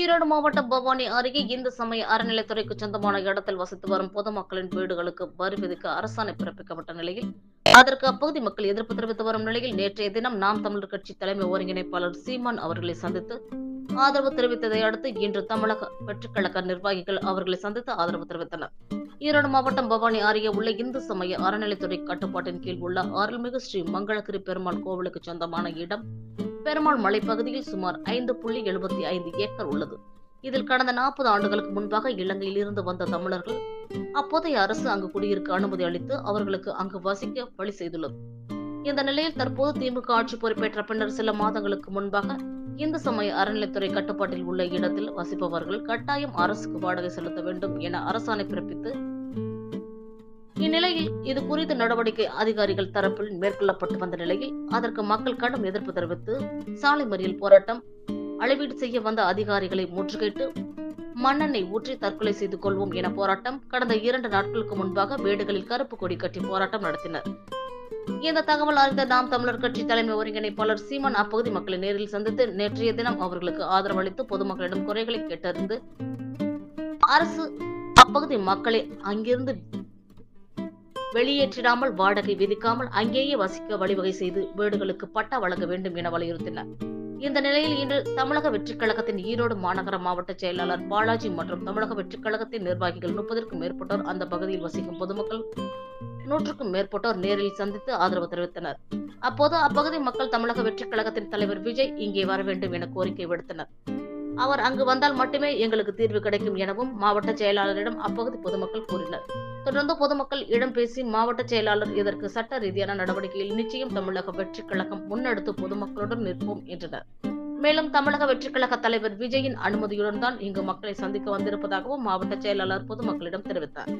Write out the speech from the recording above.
ஈரோடு மாவட்டம் பவானி அருகே இந்து சமய அறநிலைத்துறைக்கு சொந்தமான இடத்தில் வசித்து வரும் பொதுமக்களின் வீடுகளுக்கு வரி விதிக்க அரசாணை பிறப்பிக்கப்பட்ட நிலையில் அதற்கு அப்பகுதி மக்கள் எதிர்ப்பு தெரிவித்து வரும் நிலையில் நேற்றைய தினம் நாம் தமிழர் கட்சி தலைமை ஒருங்கிணைப்பாளர் சீமான் அவர்களை சந்தித்து ஆதரவு தெரிவித்ததை அடுத்து இன்று தமிழக வெற்றிக்கழக நிர்வாகிகள் அவர்களை சந்தித்து ஆதரவு தெரிவித்தனர். ஈரோடு மாவட்டம் பவானி அருகே உள்ள இந்து சமய அறநிலைத்துறை கட்டுப்பாட்டின் கீழ் உள்ள அருள்மிகு ஸ்ரீ மங்களகிரி பெருமாள் கோவிலுக்கு சொந்தமான இடம் பெருமாள் மலைப்பகுதியில் சுமார் 5.75 ஏக்கர் உள்ளது. இதில் கடந்த 40 ஆண்டுகளுக்கு முன்பாக இலங்கையில் இருந்து வந்த தமிழர்கள் அப்போதைய அரசு அங்கு குடியிருக்க அனுமதி அளித்து அவர்களுக்கு அங்கு வசிக்க வழி செய்துள்ளது. இந்த நிலையில் தற்போது திமுக ஆட்சி பொறுப்பேற்ற பின்னர் சில மாதங்களுக்கு முன்பாக இந்து சமய அறநிலைத்துறை கட்டுப்பாட்டில் உள்ள இடத்தில் வசிப்பவர்கள் கட்டாயம் அரசுக்கு வாடகை செலுத்த வேண்டும் என அரசாணை பிறப்பித்து இந்நிலையில் இது குறித்த நடவடிக்கை அதிகாரிகள் தரப்பில் மேற்கொள்ளப்பட்டு வந்த நிலையில் அதற்கு மக்கள் கடும் எதிர்ப்பு தெரிவித்து சாலை மறியல் போராட்டம், அளவீடு செய்ய வந்த அதிகாரிகளை முற்றுகையிட்டு மண்ணெண்ணெய் ஊற்றி தற்கொலை செய்து கொள்வோம் என போராட்டம், கடந்த 2 நாட்களுக்கு முன்பாக வீடுகளில் கருப்பு கொடி கட்டி போராட்டம் நடத்தினர். இந்த தகவல் அறிந்த நாம் தமிழர் கட்சி தலைமை ஒருங்கிணைப்பாளர் சீமான் அப்பகுதி மக்களை நேரில் சந்தித்து நேற்றைய தினம் அவர்களுக்கு ஆதரவு அளித்து பொதுமக்களிடம் குறைகளை கேட்டறிந்து அரசு அப்பகுதி மக்களை அங்கிருந்து வெளியேற்றிடாமல் வாடகை விதிக்காமல் அங்கேயே வசிக்க வழிவகை செய்து வீடுகளுக்கு பட்டா வழங்க வேண்டும் என வலியுறுத்தினர். இந்த நிலையில் இன்று தமிழக வெற்றிக் கழகத்தின் ஈரோடு மாநகர மாவட்ட செயலாளர் பாலாஜி மற்றும் தமிழக வெற்றிக் கழகத்தின் நிர்வாகிகள் 30க்கும் மேற்பட்டோர் அந்த பகுதியில் வசிக்கும் பொதுமக்கள் 100க்கும் மேற்பட்டோர் நேரில் சந்தித்து ஆதரவு தெரிவித்தனர். அப்போது அப்பகுதி மக்கள் தமிழக வெற்றிக் கழகத்தின் தலைவர் விஜய் இங்கே வர வேண்டும் என கோரிக்கை விடுத்தனர். அவர் அங்கு வந்தால் மட்டுமே எங்களுக்கு தீர்வு கிடைக்கும் எனவும் மாவட்ட செயலாளரிடம் அப்பகுதி பொதுமக்கள் கூறினர். தொடர்ந்து பொதுமக்கள் இடம் பேசி மாவட்ட செயலாளர் இதற்கு சட்ட ரீதியான நடவடிக்கையில் நிச்சயம் தமிழக வெற்றிக் கழகம் முன்னெடுத்து பொதுமக்களுடன் நிற்போம் என்றனர். மேலும் தமிழக வெற்றிக் கழக தலைவர் விஜயின் அனுமதியுடன் தான் இங்கு மக்களை சந்திக்க வந்திருப்பதாகவும் மாவட்ட செயலாளர் பொதுமக்களிடம் தெரிவித்தார்.